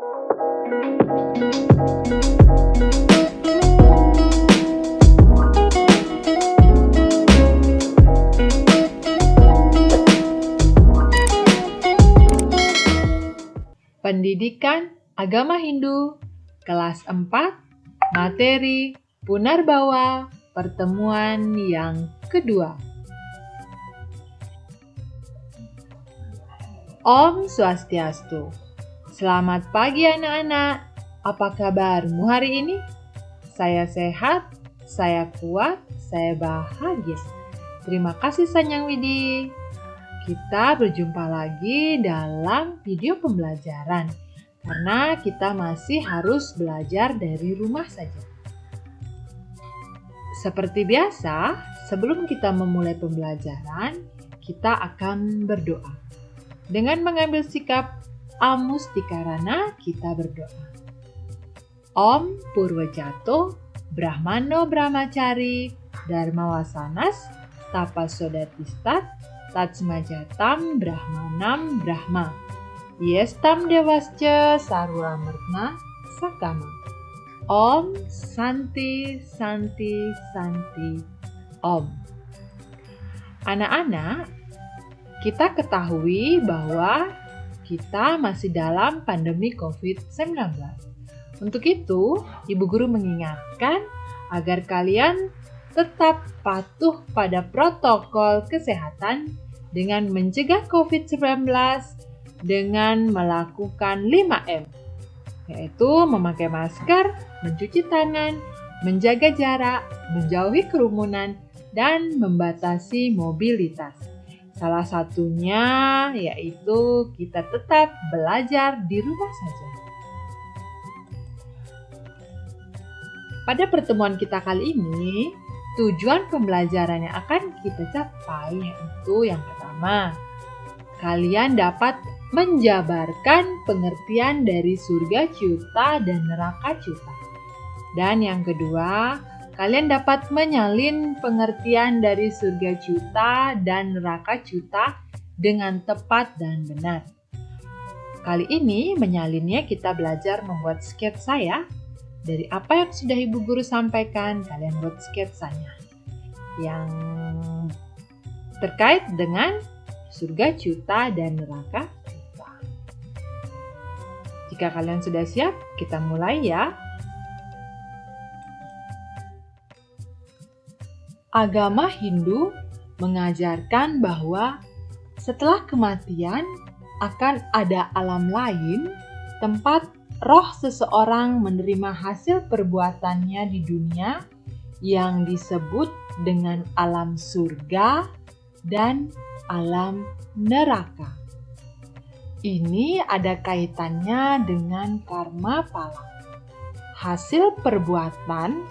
Pendidikan Agama Hindu, kelas 4, materi Punarbawa, pertemuan yang kedua. Om Swastiastu. Selamat pagi anak-anak. Apa kabarmu hari ini? Saya sehat, saya kuat, saya bahagia. Terima kasih Sanyang Widi. Kita berjumpa lagi dalam video pembelajaran karena kita masih harus belajar dari rumah saja. Seperti biasa, sebelum kita memulai pembelajaran, kita akan berdoa. Dengan mengambil sikap Amustikarana, kita berdoa. Om Purwajato, Brahmano Brahmacari, Dharmawasanas, Tapasodatistat, Tatsmajatam Brahmanam Brahma, Yestam Devasca Sarvamartna Sakama. Om Santi Santi Santi Om. Anak-anak, kita ketahui bahwa kita masih dalam pandemi COVID-19. Untuk itu, Ibu Guru mengingatkan agar kalian tetap patuh pada protokol kesehatan dengan mencegah COVID-19 dengan melakukan 5M, yaitu memakai masker, mencuci tangan, menjaga jarak, menjauhi kerumunan, dan membatasi mobilitas. Salah satunya yaitu kita tetap belajar di rumah saja. Pada pertemuan kita kali ini, tujuan pembelajaran yang akan kita capai yaitu yang pertama, kalian dapat menjabarkan pengertian dari surga Cyuta dan neraka Cyuta. Dan yang kedua, kalian dapat menyalin pengertian dari surga Cyuta dan neraka Cyuta dengan tepat dan benar. Kali ini menyalinnya kita belajar membuat sketsa ya. Dari apa yang sudah Ibu Guru sampaikan, kalian buat sketsanya yang terkait dengan surga Cyuta dan neraka Cyuta. Jika kalian sudah siap, kita mulai ya. Agama Hindu mengajarkan bahwa setelah kematian akan ada alam lain, tempat roh seseorang menerima hasil perbuatannya di dunia yang disebut dengan alam surga dan alam neraka. Ini ada kaitannya dengan karma pala, hasil perbuatan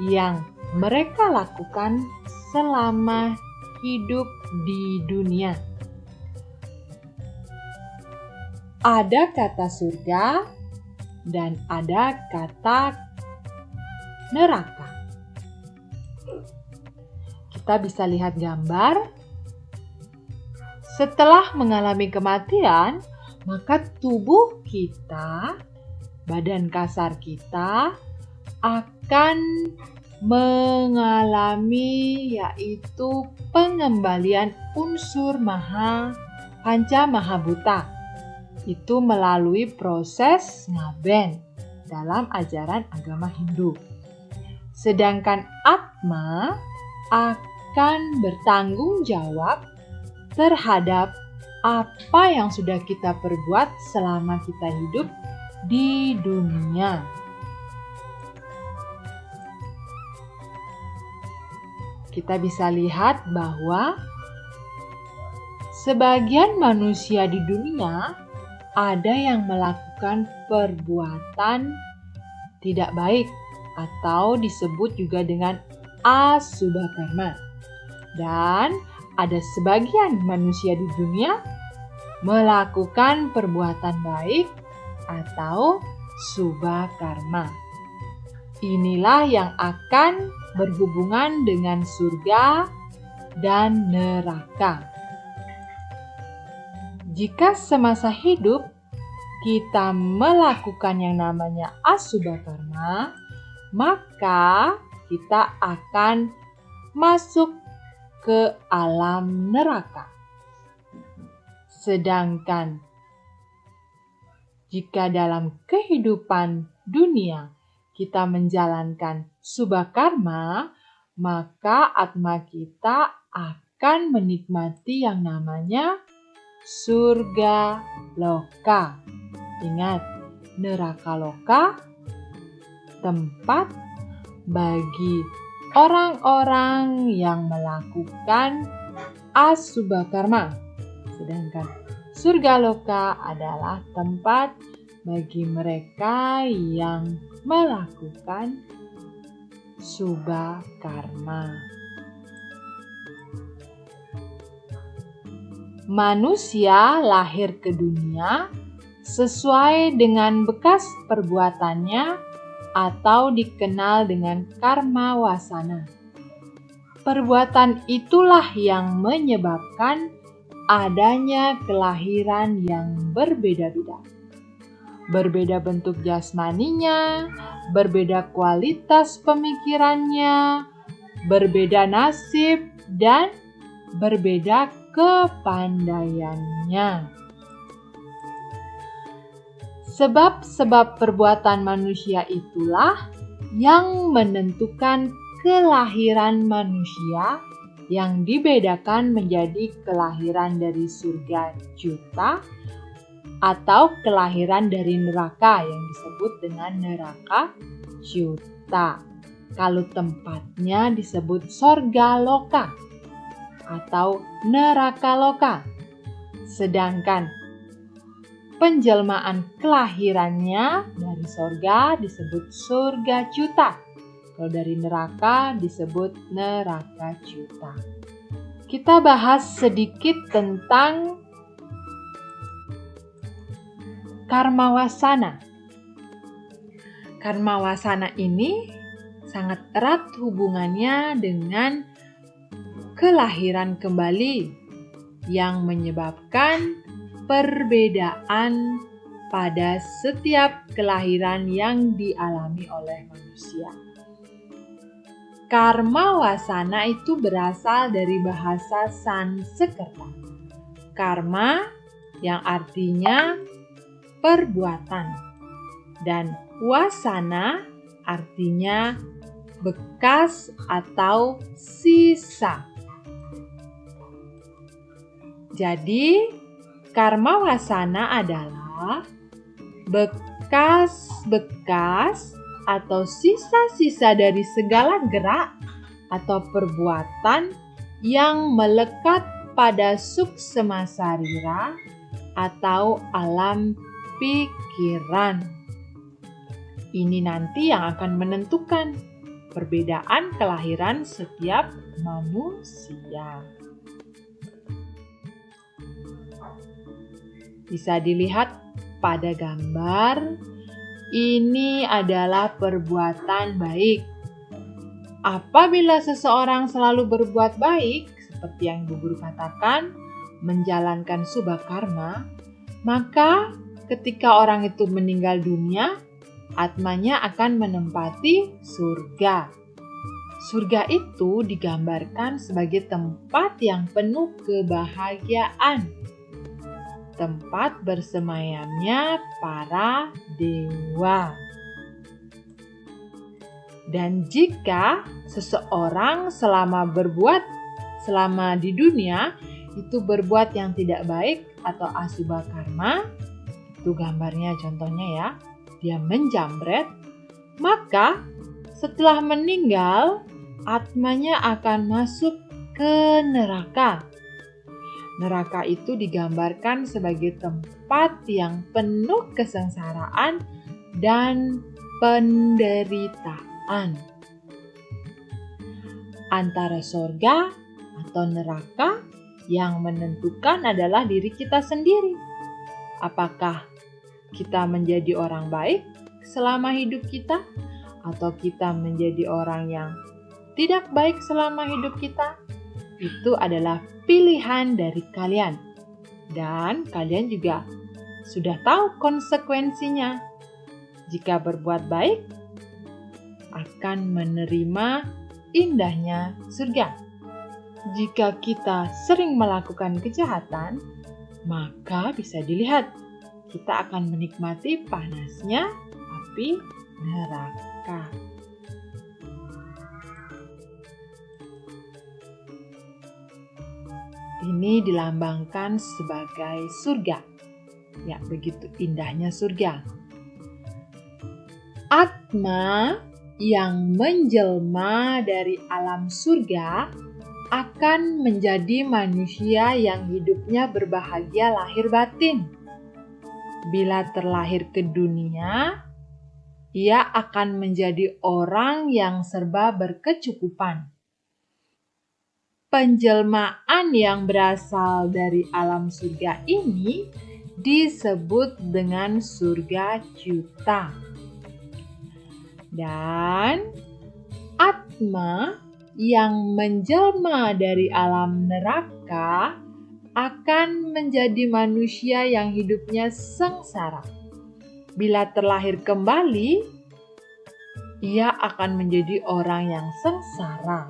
yang mereka lakukan selama hidup di dunia. Ada kata surga dan ada kata neraka. Kita bisa lihat gambar. Setelah mengalami kematian, maka tubuh kita, badan kasar kita akan mengalami yaitu pengembalian unsur panca mahabhuta. Itu melalui proses ngaben dalam ajaran agama Hindu. Sedangkan Atma akan bertanggung jawab terhadap apa yang sudah kita perbuat selama kita hidup di dunia. Kita bisa lihat bahwa sebagian manusia di dunia ada yang melakukan perbuatan tidak baik atau disebut juga dengan asubha karma. Dan ada sebagian manusia di dunia melakukan perbuatan baik atau subha karma. Inilah yang akan berhubungan dengan surga dan neraka. Jika semasa hidup kita melakukan yang namanya asubha karma, maka kita akan masuk ke alam neraka. Sedangkan jika dalam kehidupan dunia kita menjalankan subha karma, maka atma kita akan menikmati yang namanya surga loka. Ingat, neraka loka tempat bagi orang-orang yang melakukan asubha karma. Sedangkan surga loka adalah tempat bagi mereka yang melakukan subha karma. Manusia lahir ke dunia sesuai dengan bekas perbuatannya atau dikenal dengan karma wasana. Perbuatan itulah yang menyebabkan adanya kelahiran yang berbeda-beda. Berbeda bentuk jasmaninya, berbeda kualitas pemikirannya, berbeda nasib, dan berbeda kepandaiannya. Sebab-sebab perbuatan manusia itulah yang menentukan kelahiran manusia, yang dibedakan menjadi kelahiran dari surga juta atau kelahiran dari neraka yang disebut dengan neraka juta. Kalau tempatnya disebut sorga loka atau neraka loka. Sedangkan penjelmaan kelahirannya dari sorga disebut surga juta. Kalau dari neraka disebut neraka juta. Kita bahas sedikit tentang karma wasana. Karma wasana ini sangat erat hubungannya dengan kelahiran kembali yang menyebabkan perbedaan pada setiap kelahiran yang dialami oleh manusia. Karma wasana itu berasal dari bahasa Sanskerta. Karma yang artinya perbuatan dan wasana artinya bekas atau sisa. Jadi, karma wasana adalah bekas-bekas atau sisa-sisa dari segala gerak atau perbuatan yang melekat pada suksema sarira atau alam pikiran. Ini nanti yang akan menentukan perbedaan kelahiran setiap manusia. Bisa dilihat pada gambar, ini adalah perbuatan baik. Apabila seseorang selalu berbuat baik, seperti yang Ibu Guru katakan, menjalankan subha karma, maka ketika orang itu meninggal dunia, atmanya akan menempati surga. Surga itu digambarkan sebagai tempat yang penuh kebahagiaan, tempat bersemayamnya para dewa. Dan jika seseorang selama di dunia itu berbuat yang tidak baik atau asubha karma, itu gambarnya contohnya ya, dia menjamret, maka setelah meninggal atmanya akan masuk ke neraka. Neraka itu digambarkan sebagai tempat yang penuh kesengsaraan dan penderitaan. Antara surga atau neraka yang menentukan adalah diri kita sendiri. Apakah kita menjadi orang baik selama hidup kita, atau kita menjadi orang yang tidak baik selama hidup kita? Itu adalah pilihan dari kalian. Dan kalian juga sudah tahu konsekuensinya. Jika berbuat baik, akan menerima indahnya surga. Jika kita sering melakukan kejahatan, maka bisa dilihat kita akan menikmati panasnya api neraka. Ini dilambangkan sebagai surga. Ya, begitu indahnya surga. Atma yang menjelma dari alam surga akan menjadi manusia yang hidupnya berbahagia lahir batin. Bila terlahir ke dunia, ia akan menjadi orang yang serba berkecukupan. Penjelmaan yang berasal dari alam surga ini disebut dengan surga Cyuta. Dan Atma yang menjelma dari alam neraka akan menjadi manusia yang hidupnya sengsara. Bila terlahir kembali, ia akan menjadi orang yang sengsara.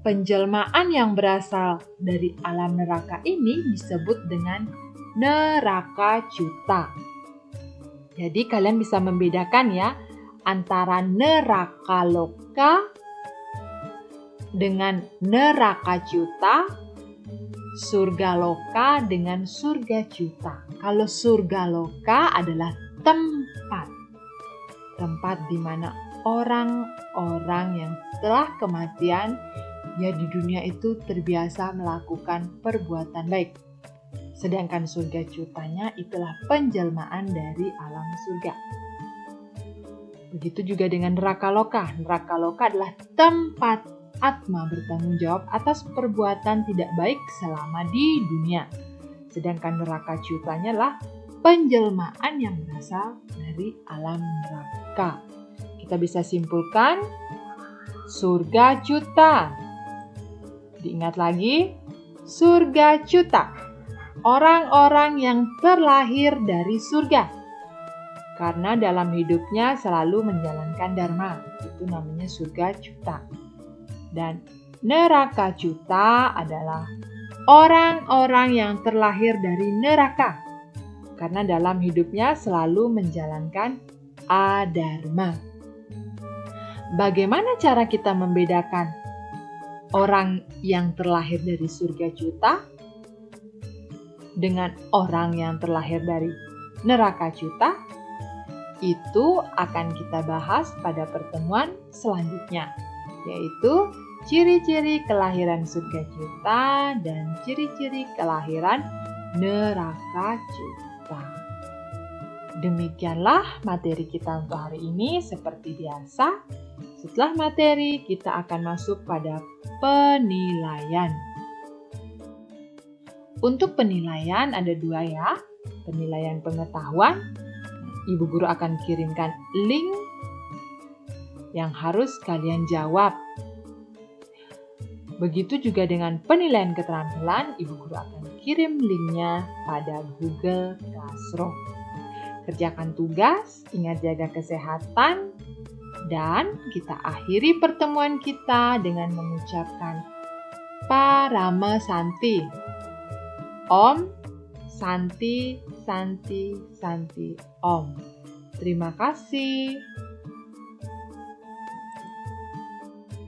Penjelmaan yang berasal dari alam neraka ini disebut dengan neraka Cyuta. Jadi kalian bisa membedakan ya antara neraka loka dengan neraka Cyuta, surga loka dengan surga Cyuta. Kalau surga loka adalah tempat di mana orang-orang yang telah kematian ya di dunia itu terbiasa melakukan perbuatan baik. Sedangkan surga Cyutanya itulah penjelmaan dari alam surga. Begitu juga dengan neraka loka. Neraka loka adalah tempat Atma bertanggung jawab atas perbuatan tidak baik selama di dunia. Sedangkan neraka Cyutanya adalah penjelmaan yang berasal dari alam neraka. Kita bisa simpulkan surga Cyuta. Diingat lagi, surga Cyuta. Orang-orang yang terlahir dari surga. Karena dalam hidupnya selalu menjalankan dharma. Itu namanya surga Cyuta. Dan neraka Cyuta adalah orang-orang yang terlahir dari neraka. Karena dalam hidupnya selalu menjalankan adharma. Bagaimana cara kita membedakan orang yang terlahir dari surga Cyuta dengan orang yang terlahir dari neraka Cyuta? Itu akan kita bahas pada pertemuan selanjutnya, yaitu ciri-ciri kelahiran surga Cyuta dan ciri-ciri kelahiran neraka Cyuta. Demikianlah materi kita untuk hari ini. Seperti biasa, setelah materi kita akan masuk pada penilaian. Untuk penilaian ada dua ya, penilaian pengetahuan. Ibu guru akan kirimkan link yang harus kalian jawab. Begitu juga dengan penilaian keterampilan, ibu guru akan kirim linknya pada Google Classroom. Kerjakan tugas, ingat jaga kesehatan, dan kita akhiri pertemuan kita dengan mengucapkan Parama Santi. Om Santi, Santi, Santi, Om. Terima kasih.